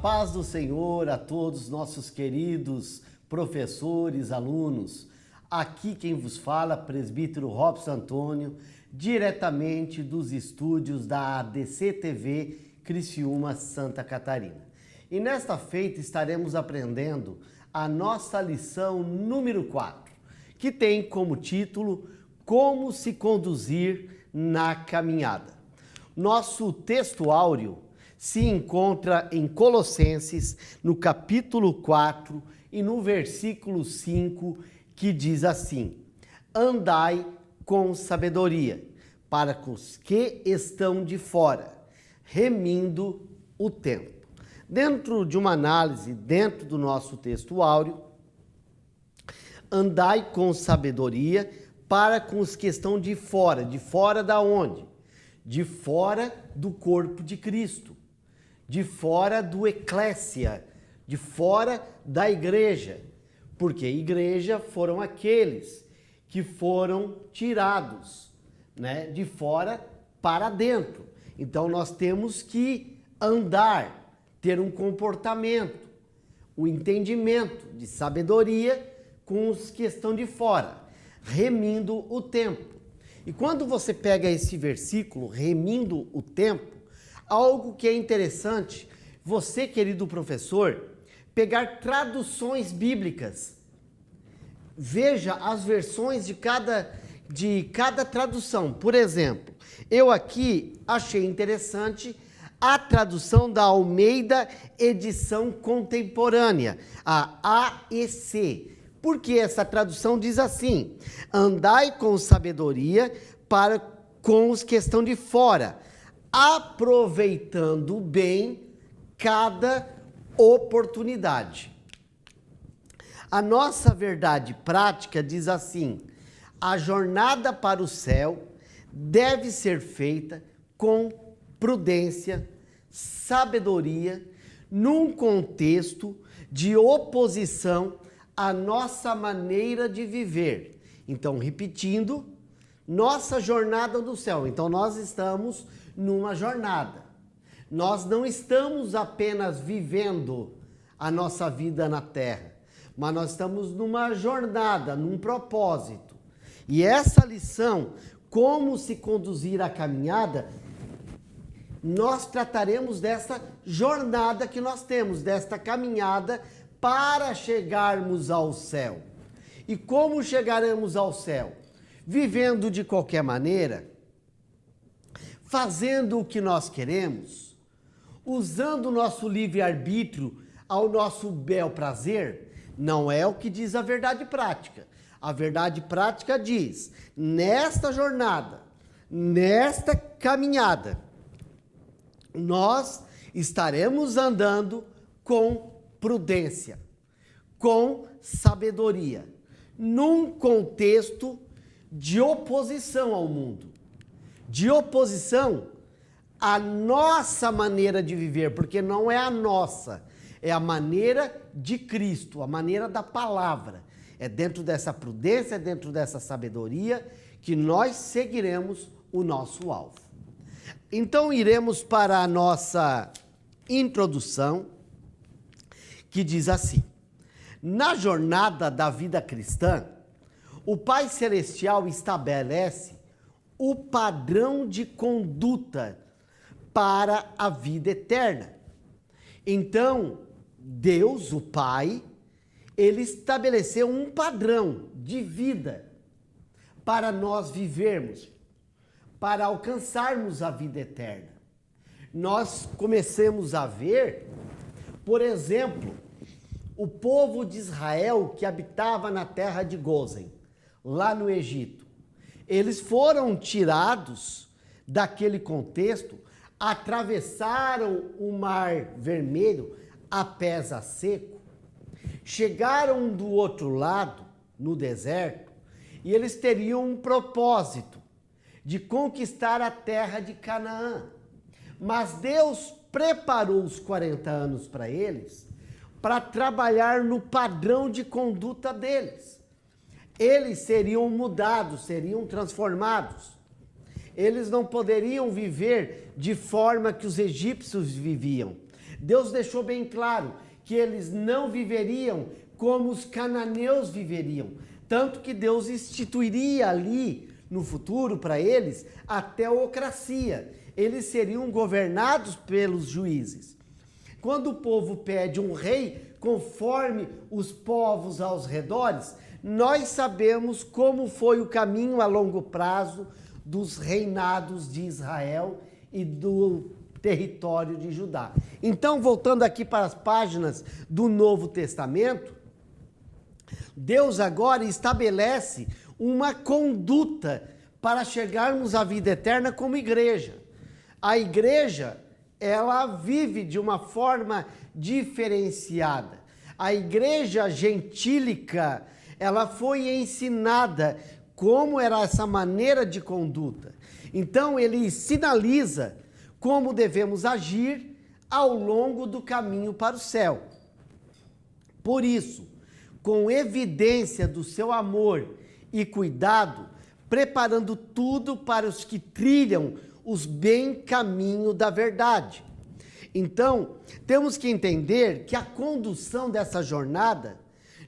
paz do Senhor a todos nossos queridos professores, alunos. Aqui quem vos fala, presbítero Robson Antônio, diretamente dos estúdios da ADC TV Criciúma, Santa Catarina. E nesta feita estaremos aprendendo a nossa lição número 4, que tem como título Como se conduzir na caminhada. Nosso texto áureo se encontra em Colossenses, no capítulo 4 e no versículo 5, que diz assim: andai com sabedoria, para os que estão de fora, remindo o tempo. Dentro de uma análise, dentro do nosso texto áureo, andai com sabedoria para com os que estão de fora da onde? De fora do corpo de Cristo, de fora do eclésia, de fora da igreja, porque igreja foram aqueles que foram tirados, né, de fora para dentro. Então nós temos que andar, ter um comportamento, um entendimento de sabedoria com os que estão de fora, remindo o tempo. E quando você pega esse versículo, remindo o tempo, algo que é interessante, você, querido professor, pegar traduções bíblicas. Veja as versões de cada tradução. Por exemplo, eu aqui achei interessante a tradução da Almeida Edição Contemporânea, a AEC. Porque essa tradução diz assim: andai com sabedoria para com os que estão de fora, aproveitando bem cada oportunidade. A nossa verdade prática diz assim: a jornada para o céu deve ser feita com prudência, sabedoria, num contexto de oposição à nossa maneira de viver. Então, repetindo, nossa jornada do céu. Então, nós estamos numa jornada. Nós não estamos apenas vivendo a nossa vida na terra, mas nós estamos numa jornada, num propósito. E essa lição, como se conduzir a caminhada, nós trataremos dessa jornada que nós temos, desta caminhada para chegarmos ao céu. E como chegaremos ao céu? Vivendo de qualquer maneira, fazendo o que nós queremos, usando o nosso livre-arbítrio ao nosso bel prazer? Não é o que diz a verdade prática. A verdade prática diz: nesta jornada, nesta caminhada, nós estaremos andando com prudência, com sabedoria, num contexto de oposição ao mundo, de oposição à nossa maneira de viver, porque não é a nossa, é a maneira de Cristo, a maneira da palavra. É dentro dessa prudência, é dentro dessa sabedoria que nós seguiremos o nosso alvo. Então iremos para a nossa introdução, que diz assim: na jornada da vida cristã, o Pai Celestial estabelece o padrão de conduta para a vida eterna. Então, Deus, o Pai, ele estabeleceu um padrão de vida para nós vivermos, para alcançarmos a vida eterna. Nós começamos a ver, por exemplo, o povo de Israel que habitava na terra de Gósen, lá no Egito. Eles foram tirados daquele contexto, atravessaram o Mar Vermelho a pés a seco, chegaram do outro lado, no deserto, e eles teriam um propósito de conquistar a terra de Canaã. Mas Deus preparou os 40 anos para eles, para trabalhar no padrão de conduta deles. Eles seriam mudados, seriam transformados. Eles não poderiam viver de forma que os egípcios viviam. Deus deixou bem claro que eles não viveriam como os cananeus viveriam. Tanto que Deus instituiria ali, no futuro, para eles, a teocracia. Eles seriam governados pelos juízes. Quando o povo pede um rei, conforme os povos aos redores, nós sabemos como foi o caminho a longo prazo dos reinados de Israel e do território de Judá. Então, voltando aqui para as páginas do Novo Testamento, Deus agora estabelece uma conduta para chegarmos à vida eterna como igreja. A igreja, ela vive de uma forma diferenciada. A igreja gentílica, ela foi ensinada como era essa maneira de conduta. Então, ele sinaliza como devemos agir ao longo do caminho para o céu. Por isso, com evidência do seu amor e cuidado, preparando tudo para os que trilham os bem caminho da verdade. Então, temos que entender que a condução dessa jornada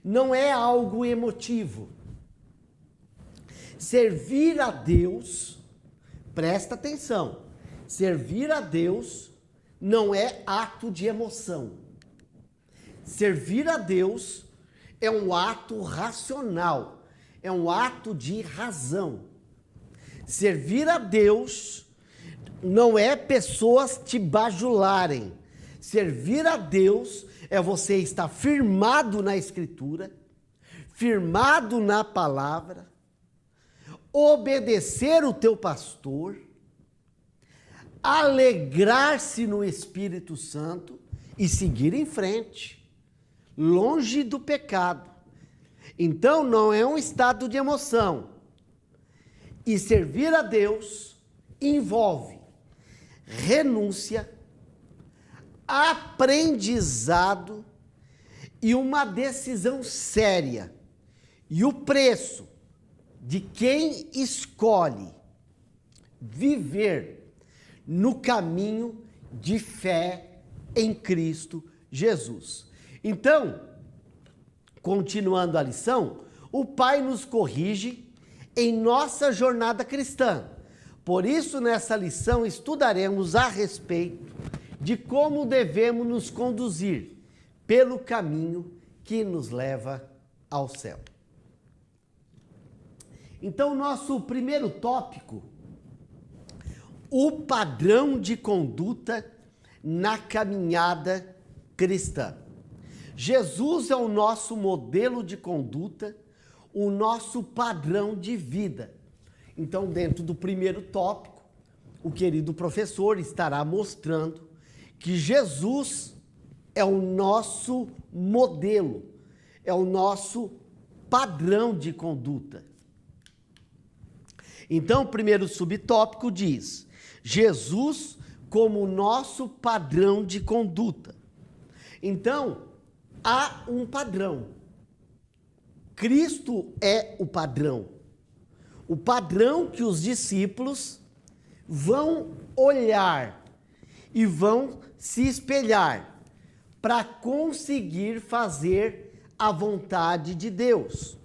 não é algo emotivo. Servir a Deus, presta atenção, servir a Deus não é ato de emoção. Servir a Deus é um ato racional, é um ato de razão. Servir a Deus não é pessoas te bajularem. Servir a Deus é você estar firmado na Escritura, firmado na palavra, obedecer o teu pastor, alegrar-se no Espírito Santo e seguir em frente, longe do pecado. Então não é um estado de emoção. E servir a Deus envolve renúncia, aprendizado e uma decisão séria. E o preço de quem escolhe viver no caminho de fé em Cristo Jesus. Então, continuando a lição, o Pai nos corrige em nossa jornada cristã. Por isso, nessa lição, estudaremos a respeito de como devemos nos conduzir pelo caminho que nos leva ao céu. Então, nosso primeiro tópico, o padrão de conduta na caminhada cristã. Jesus é o nosso modelo de conduta, o nosso padrão de vida. Então, dentro do primeiro tópico, o querido professor estará mostrando que Jesus é o nosso modelo, é o nosso padrão de conduta. Então, o primeiro subtópico diz: Jesus como nosso padrão de conduta. Então, há um padrão. Cristo é o padrão. O padrão que os discípulos vão olhar e vão se espelhar para conseguir fazer a vontade de Deus.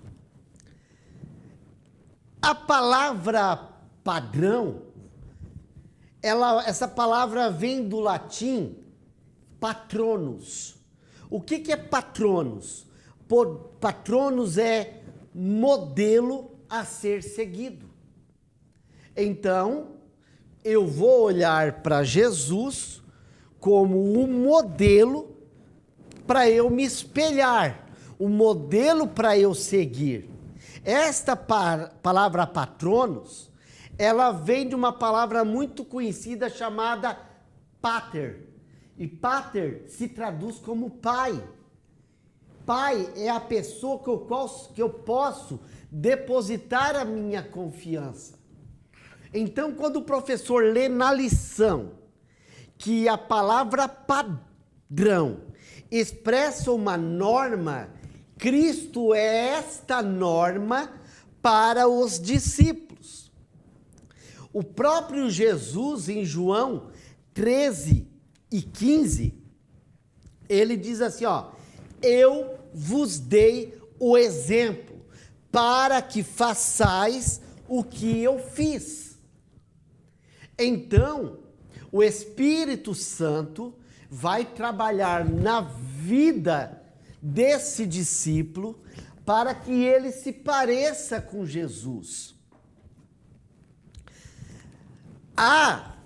A palavra padrão, essa palavra vem do latim patronus. O que é patronus? Patronus é modelo a ser seguido. Então, eu vou olhar para Jesus como um modelo para eu me espelhar, um modelo para eu seguir. Esta palavra patronos, ela vem de uma palavra muito conhecida chamada pater. E pater se traduz como pai. Pai é a pessoa que eu posso depositar a minha confiança. Então, quando o professor lê na lição que a palavra padrão expressa uma norma, Cristo é esta norma para os discípulos. O próprio Jesus, em João 13 e 15, Ele diz assim, ó, eu vos dei o exemplo para que façais o que eu fiz. Então, o Espírito Santo vai trabalhar na vida desse discípulo para que ele se pareça com Jesus. Há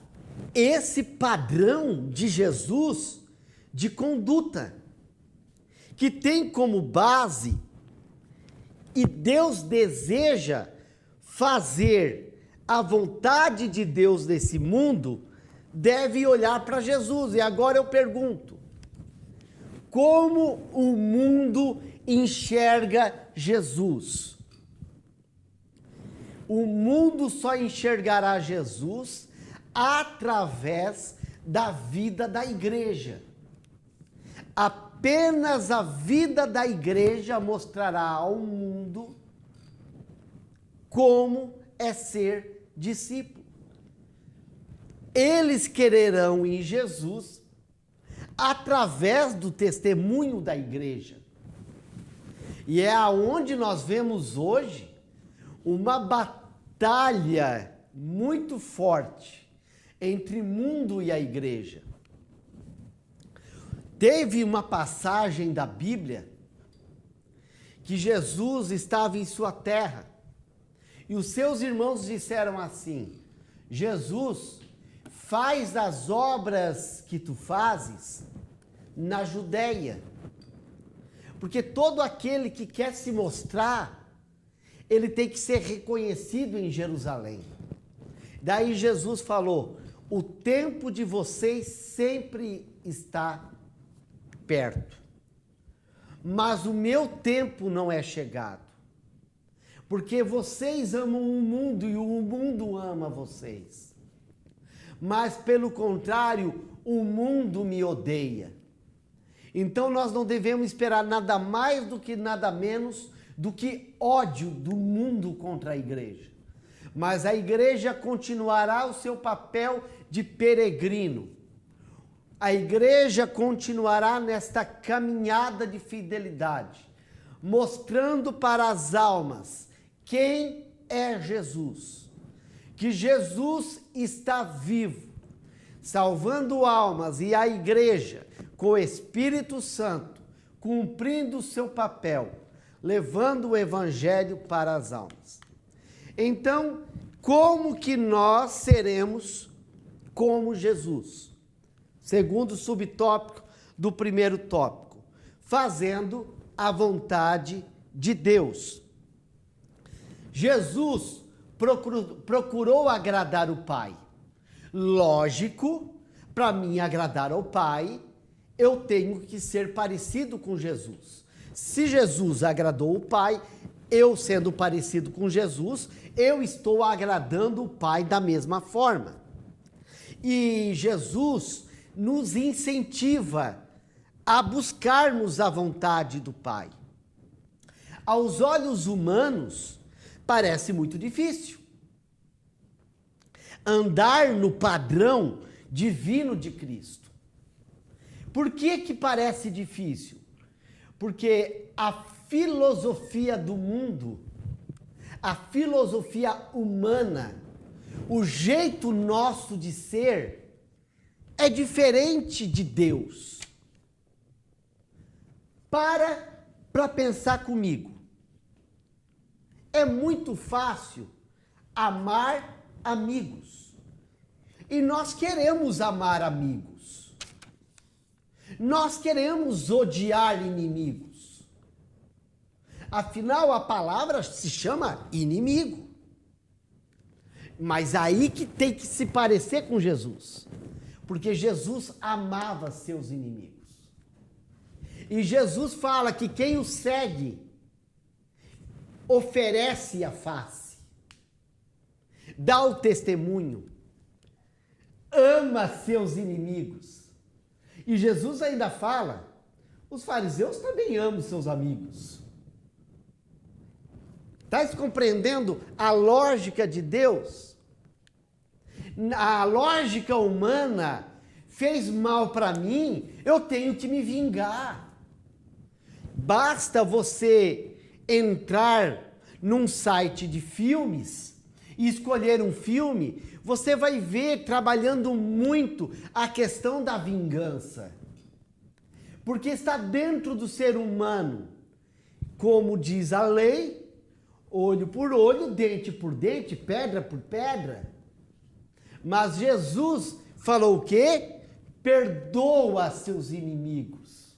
esse padrão de Jesus de conduta, que tem como base, e Deus deseja fazer a vontade de Deus nesse mundo, deve olhar para Jesus. E agora eu pergunto, como o mundo enxerga Jesus? O mundo só enxergará Jesus através da vida da igreja. Apenas a vida da igreja mostrará ao mundo como é ser discípulo. Eles quererão em Jesus através do testemunho da igreja. E é aonde nós vemos hoje uma batalha muito forte entre mundo e a igreja. Teve uma passagem da Bíblia que Jesus estava em sua terra e os seus irmãos disseram assim: Jesus, faz as obras que tu fazes na Judéia, porque todo aquele que quer se mostrar, ele tem que ser reconhecido em Jerusalém. Daí Jesus falou: o tempo de vocês sempre está perto, mas o meu tempo não é chegado, porque vocês amam o mundo e o mundo ama vocês, mas pelo contrário, o mundo me odeia. Então nós não devemos esperar nada mais do que nada menos do que ódio do mundo contra a igreja, mas a igreja continuará o seu papel de peregrino. A igreja continuará nesta caminhada de fidelidade, mostrando para as almas quem é Jesus. Que Jesus está vivo, salvando almas, e a igreja, com o Espírito Santo, cumprindo o seu papel, levando o evangelho para as almas. Então, como que nós seremos como Jesus? Segundo subtópico do primeiro tópico, fazendo a vontade de Deus. Jesus procurou agradar o Pai. Lógico, para mim agradar ao Pai, eu tenho que ser parecido com Jesus. Se Jesus agradou o Pai, eu sendo parecido com Jesus, eu estou agradando o Pai da mesma forma. E Jesus nos incentiva a buscarmos a vontade do Pai. Aos olhos humanos, parece muito difícil andar no padrão divino de Cristo. Por que que parece difícil? Porque a filosofia do mundo, a filosofia humana, o jeito nosso de ser é diferente de Deus. Para pensar comigo. É muito fácil amar amigos. E nós queremos amar amigos. Nós queremos odiar inimigos. Afinal, a palavra se chama inimigo. Mas aí que tem que se parecer com Jesus. Porque Jesus amava seus inimigos. E Jesus fala que quem o segue oferece a face, dá o testemunho, ama seus inimigos. E Jesus ainda fala, os fariseus também amam seus amigos. Está compreendendo a lógica de Deus? A lógica humana fez mal para mim, eu tenho que me vingar. Basta você entrar num site de filmes e escolher um filme, você vai ver trabalhando muito a questão da vingança. Porque está dentro do ser humano, como diz a lei, olho por olho, dente por dente, pedra por pedra. Mas Jesus falou o quê? Perdoa seus inimigos.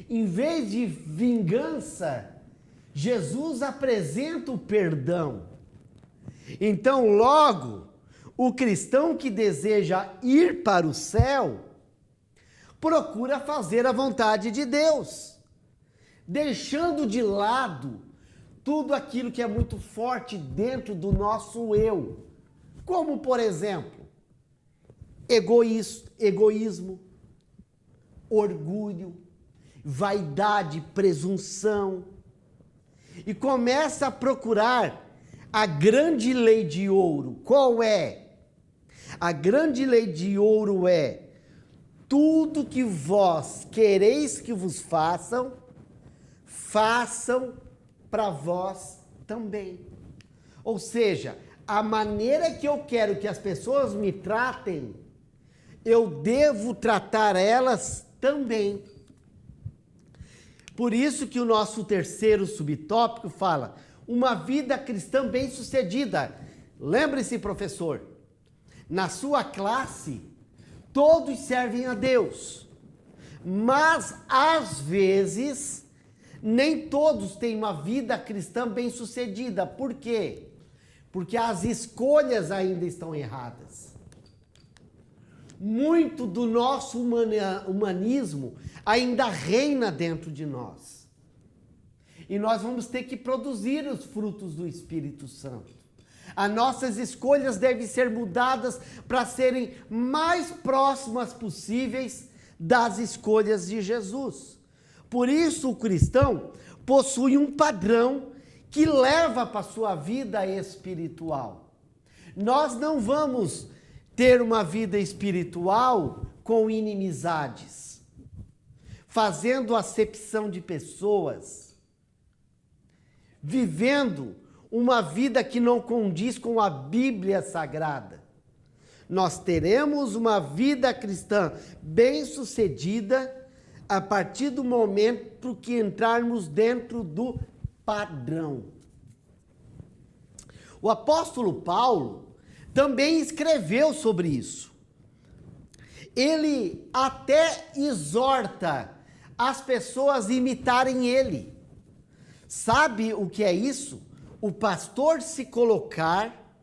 Em vez de vingança, Jesus apresenta o perdão. Então, logo, o cristão que deseja ir para o céu, procura fazer a vontade de Deus, deixando de lado tudo aquilo que é muito forte dentro do nosso eu. Como, por exemplo, egoísmo, orgulho, vaidade, presunção. E começa a procurar a grande lei de ouro. Qual é? A grande lei de ouro é: tudo que vós quereis que vos façam, façam para vós também. Ou seja, a maneira que eu quero que as pessoas me tratem, eu devo tratar elas também. Por isso que o nosso terceiro subtópico fala: uma vida cristã bem-sucedida. Lembre-se, professor, na sua classe, todos servem a Deus, mas às vezes nem todos têm uma vida cristã bem-sucedida. Por quê? Porque as escolhas ainda estão erradas. Muito do nosso humanismo ainda reina dentro de nós. E nós vamos ter que produzir os frutos do Espírito Santo. As nossas escolhas devem ser mudadas para serem mais próximas possíveis das escolhas de Jesus. Por isso o cristão possui um padrão que leva para a sua vida espiritual. Nós não vamos ter uma vida espiritual com inimizades, fazendo acepção de pessoas, vivendo uma vida que não condiz com a Bíblia Sagrada. Nós teremos uma vida cristã bem-sucedida a partir do momento que entrarmos dentro do padrão. O apóstolo Paulo também escreveu sobre isso. Ele até exorta as pessoas a imitarem ele. Sabe o que é isso? O pastor se colocar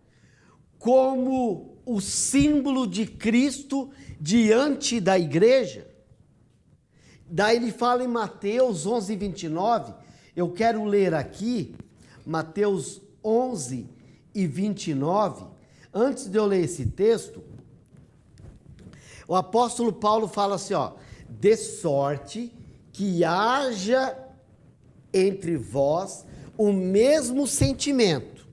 como o símbolo de Cristo diante da igreja. Daí ele fala em Mateus 11, 29, eu quero ler aqui, Mateus 11 e 29, antes de eu ler esse texto, o apóstolo Paulo fala assim, ó: de sorte que haja entre vós o mesmo sentimento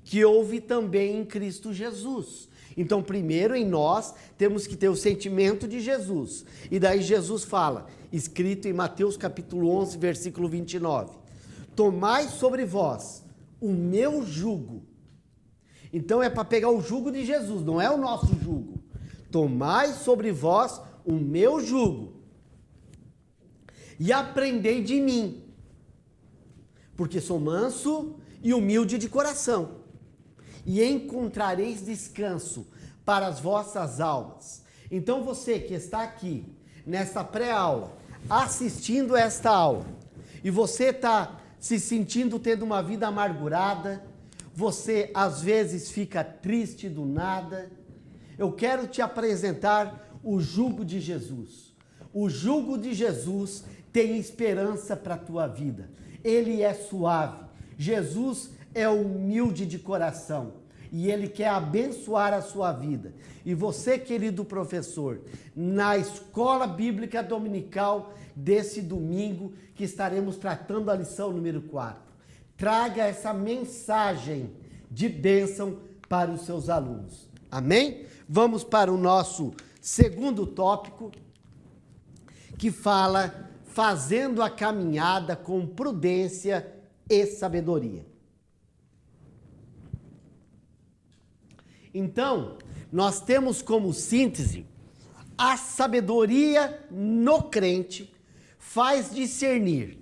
que houve também em Cristo Jesus. Então, primeiro em nós temos que ter o sentimento de Jesus. E daí Jesus fala, escrito em Mateus capítulo 11, versículo 29, tomai sobre vós o meu jugo. Então é para pegar o jugo de Jesus, não é o nosso jugo. Tomai sobre vós o meu jugo e aprendei de mim, porque sou manso e humilde de coração, e encontrareis descanso para as vossas almas. Então você que está aqui, nesta pré-aula, assistindo esta aula, e você está se sentindo tendo uma vida amargurada, você às vezes fica triste do nada, eu quero te apresentar o jugo de Jesus. O jugo de Jesus tem esperança para a tua vida. Ele é suave. Jesus é humilde de coração e ele quer abençoar a sua vida. E você, querido professor, na escola bíblica dominical desse domingo, que estaremos tratando a lição número 4, traga essa mensagem de bênção para os seus alunos. Amém? Vamos para o nosso segundo tópico, que fala fazendo a caminhada com prudência e sabedoria. Então, nós temos como síntese, a sabedoria no crente faz discernir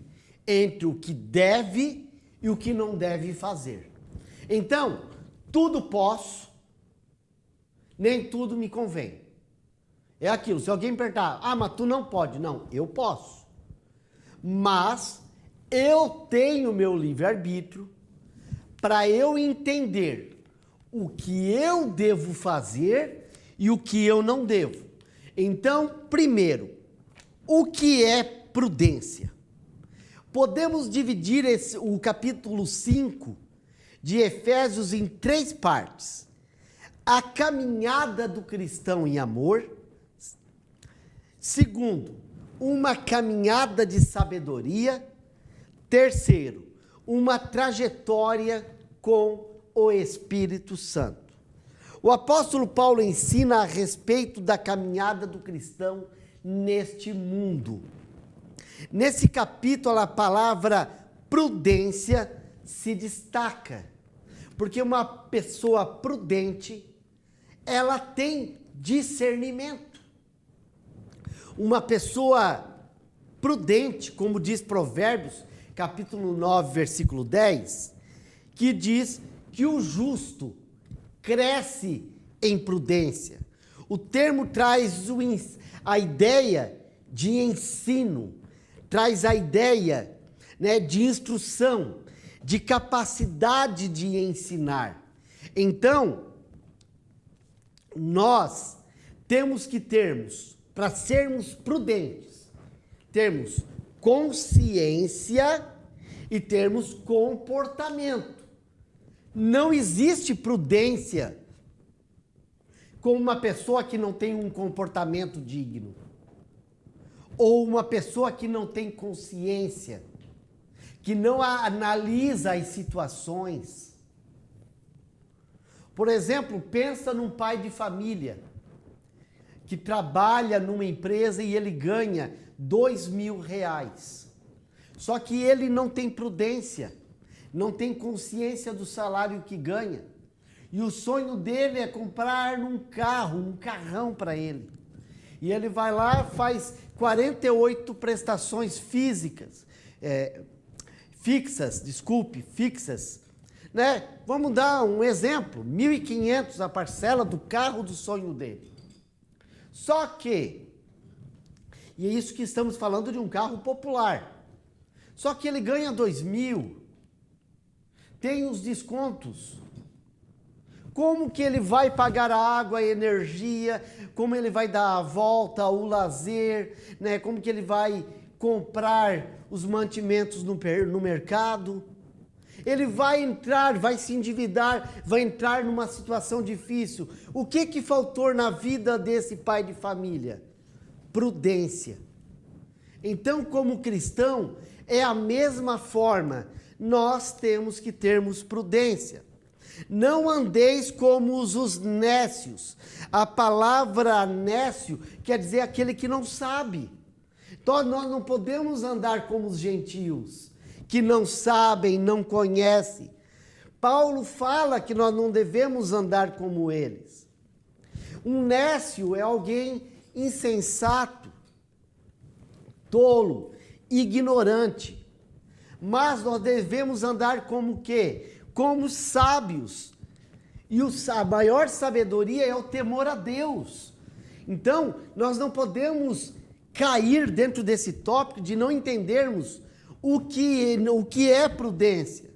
entre o que deve e o que não deve fazer. Então, tudo posso, nem tudo me convém. É aquilo, se alguém perguntar, mas tu não pode. Não, eu posso. Mas eu tenho meu livre-arbítrio para eu entender o que eu devo fazer e o que eu não devo. Então, primeiro, o que é prudência? Podemos dividir o capítulo 5 de Efésios em 3 partes. A caminhada do cristão em amor. Segundo, uma caminhada de sabedoria. Terceiro, uma trajetória com o Espírito Santo. O apóstolo Paulo ensina a respeito da caminhada do cristão neste mundo. Nesse capítulo, a palavra prudência se destaca, porque uma pessoa prudente, ela tem discernimento. Uma pessoa prudente, como diz Provérbios, capítulo 9, versículo 10, que diz que o justo cresce em prudência. O termo traz a ideia de ensino, traz a ideia, de instrução, de capacidade de ensinar. Então, nós temos que para sermos prudentes, termos consciência e termos comportamento. Não existe prudência com uma pessoa que não tem um comportamento digno, ou uma pessoa que não tem consciência, que não analisa as situações. Por exemplo, pensa num pai de família que trabalha numa empresa e ele ganha R$2.000. Só que ele não tem prudência, não tem consciência do salário que ganha. E o sonho dele é comprar um carrão para ele. E ele vai lá, faz 48 prestações fixas, né? Vamos dar um exemplo, 1.500 a parcela do carro do sonho dele. Só que, e é isso que estamos falando de um carro popular, só que ele ganha 2.000, tem os descontos. Como que ele vai pagar a água, a energia, como ele vai dar a volta, o lazer, né? Como que ele vai comprar os mantimentos no mercado? Ele vai se endividar, vai entrar numa situação difícil. O que faltou na vida desse pai de família? Prudência. Então, como cristão, é a mesma forma. Nós temos que termos prudência. Não andeis como os nécios. A palavra nécio quer dizer aquele que não sabe. Então, nós não podemos andar como os gentios, que não sabem, não conhecem. Paulo fala que nós não devemos andar como eles. Um nécio é alguém insensato, tolo, ignorante. Mas nós devemos andar como o quê? Como sábios. E a maior sabedoria é o temor a Deus. Então, nós não podemos cair dentro desse tópico de não entendermos o que é prudência.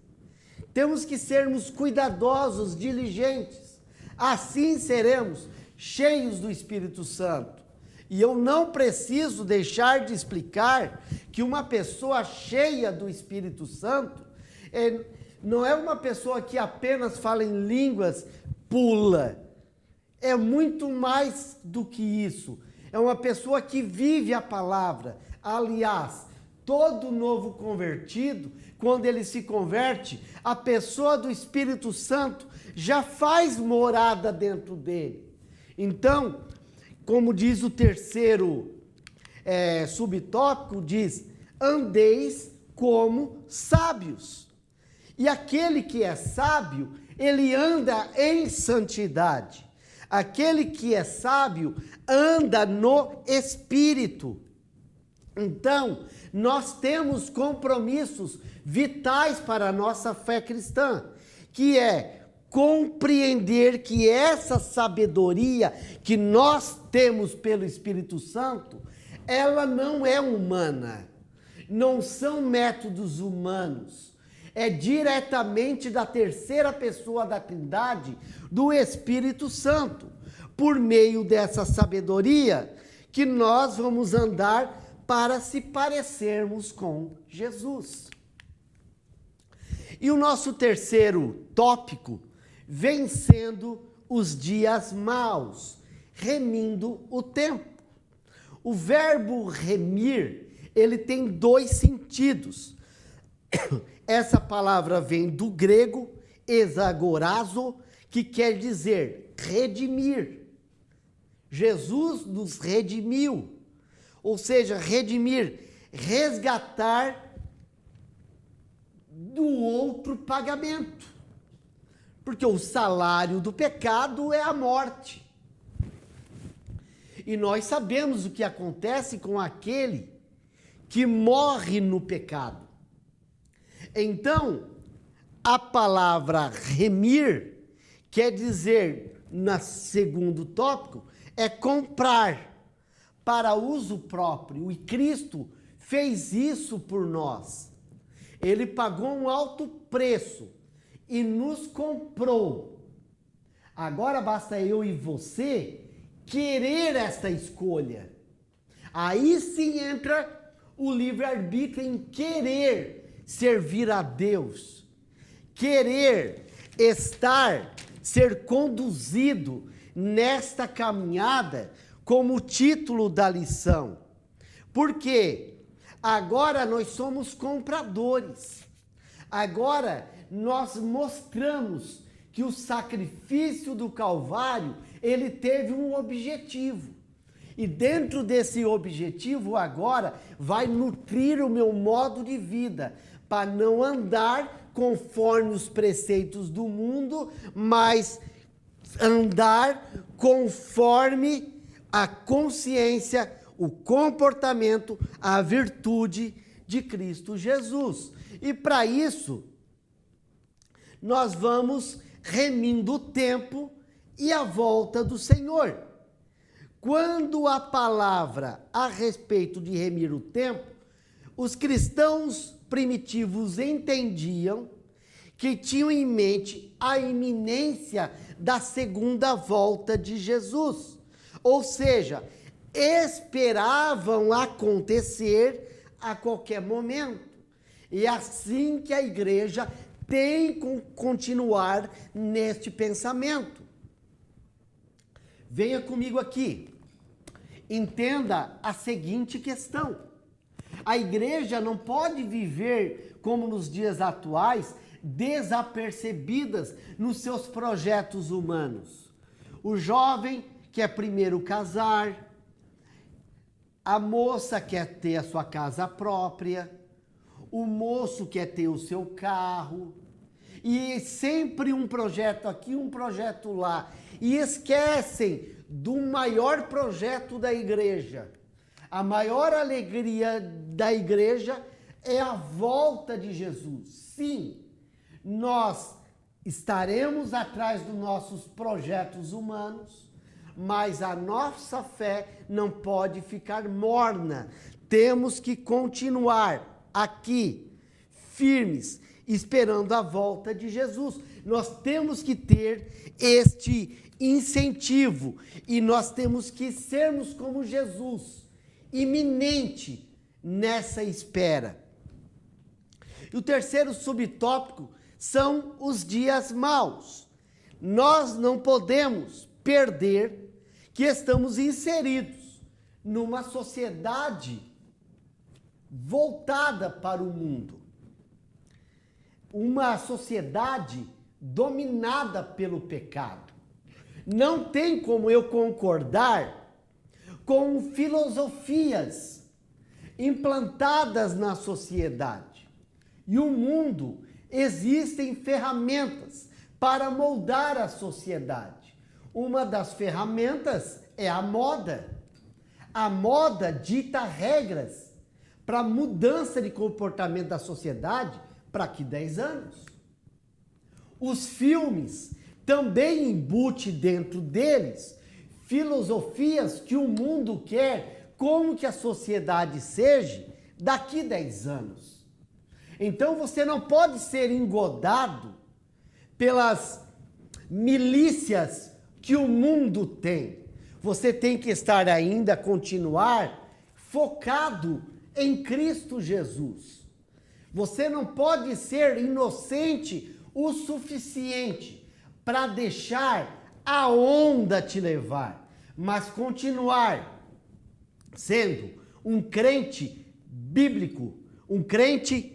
Temos que sermos cuidadosos, diligentes. Assim seremos cheios do Espírito Santo. E eu não preciso deixar de explicar que uma pessoa cheia do Espírito Santo não é uma pessoa que apenas fala em línguas, pula. É muito mais do que isso. É uma pessoa que vive a palavra. Aliás, todo novo convertido, quando ele se converte, a pessoa do Espírito Santo já faz morada dentro dele. Então, como diz o terceiro subtópico, diz: andeis como sábios. E aquele que é sábio, ele anda em santidade. Aquele que é sábio anda no Espírito. Então, nós temos compromissos vitais para a nossa fé cristã, que é compreender que essa sabedoria que nós temos pelo Espírito Santo, ela não é humana, não são métodos humanos, é diretamente da terceira pessoa da Trindade, do Espírito Santo. Por meio dessa sabedoria que nós vamos andar para se parecermos com Jesus. E o nosso terceiro tópico vem sendo os dias maus, remindo o tempo. O verbo remir, ele tem dois sentidos. Essa palavra vem do grego exagorazo, que quer dizer redimir. Jesus nos redimiu. Ou seja, redimir, resgatar do outro pagamento. Porque o salário do pecado é a morte. E nós sabemos o que acontece com aquele que morre no pecado. Então, a palavra remir quer dizer, no segundo tópico, é comprar para uso próprio, e Cristo fez isso por nós. Ele pagou um alto preço e nos comprou. Agora basta eu e você querer esta escolha. Aí sim entra o livre-arbítrio em querer servir a Deus, querer ser conduzido nesta caminhada, como título da lição. Porque agora nós somos compradores. Agora nós mostramos que o sacrifício do Calvário, ele teve um objetivo. E dentro desse objetivo agora vai nutrir o meu modo de vida, para não andar conforme os preceitos do mundo, mas andar conforme a consciência, o comportamento, a virtude de Cristo Jesus. E para isso, nós vamos remindo o tempo e a volta do Senhor. Quando a palavra a respeito de remir o tempo, os cristãos primitivos entendiam que tinham em mente a iminência da segunda volta de Jesus. Ou seja, esperavam acontecer a qualquer momento. E assim que a igreja tem que continuar neste pensamento. Venha comigo aqui. Entenda a seguinte questão. A igreja não pode viver como nos dias atuais, desapercebidas nos seus projetos humanos. O jovem quer primeiro casar, a moça quer ter a sua casa própria, o moço quer ter o seu carro, e sempre um projeto aqui, um projeto lá, e esquecem do maior projeto da igreja. A maior alegria da igreja é a volta de Jesus. Sim, nós estaremos atrás dos nossos projetos humanos, mas a nossa fé não pode ficar morna. Temos que continuar aqui, firmes, esperando a volta de Jesus. Nós temos que ter este incentivo e nós temos que sermos como Jesus, iminente nessa espera. E o terceiro subtópico são os dias maus. Nós não podemos perder que estamos inseridos numa sociedade voltada para o mundo. Uma sociedade dominada pelo pecado. Não tem como eu concordar com filosofias implantadas na sociedade. E o mundo, existem ferramentas para moldar a sociedade. Uma das ferramentas é a moda. A moda dita regras para mudança de comportamento da sociedade para aqui 10 anos. Os filmes também embute dentro deles filosofias que o mundo quer como que a sociedade seja daqui 10 anos. Então você não pode ser engodado pelas milícias que o mundo tem. Você tem que estar ainda, continuar focado em Cristo Jesus. Você não pode ser inocente o suficiente para deixar a onda te levar, mas continuar sendo um crente bíblico, um crente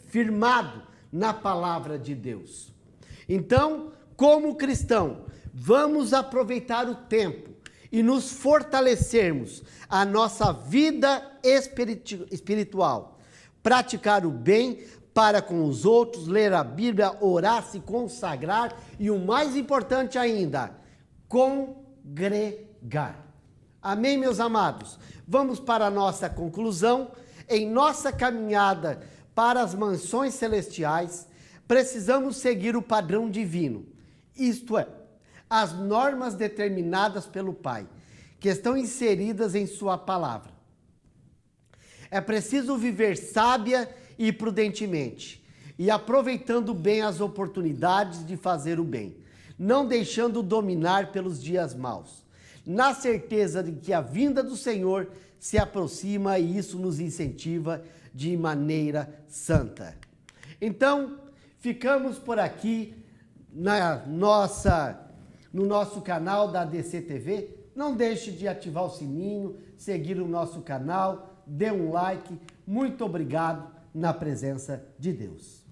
firmado na palavra de Deus. Então, como cristão, vamos aproveitar o tempo e nos fortalecermos a nossa vida espiritual, praticar o bem para com os outros, ler a Bíblia, orar, se consagrar e o mais importante ainda, congregar. Amém, meus amados? Vamos para a nossa conclusão. Em nossa caminhada para as mansões celestiais, precisamos seguir o padrão divino, isto é, as normas determinadas pelo Pai, que estão inseridas em sua palavra. É preciso viver sábia e prudentemente, e aproveitando bem as oportunidades de fazer o bem, não deixando dominar pelos dias maus, na certeza de que a vinda do Senhor se aproxima e isso nos incentiva de maneira santa. Então, ficamos por aqui no nosso canal da ADC TV. Não deixe de ativar o sininho, seguir o nosso canal, dê um like. Muito obrigado na presença de Deus.